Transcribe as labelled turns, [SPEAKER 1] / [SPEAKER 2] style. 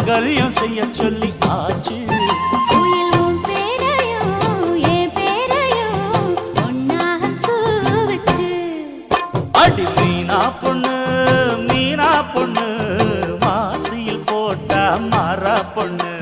[SPEAKER 1] மாங்கல்யம் செய்ய சொல்லி ஆச்சு.
[SPEAKER 2] உயிலும் பேரையும் என் பேரையும் ஒன்னாக கூவச்சு.
[SPEAKER 1] அடி மீனா பொண்ணு மாசியில் போட்டா மாறா பொண்ணு.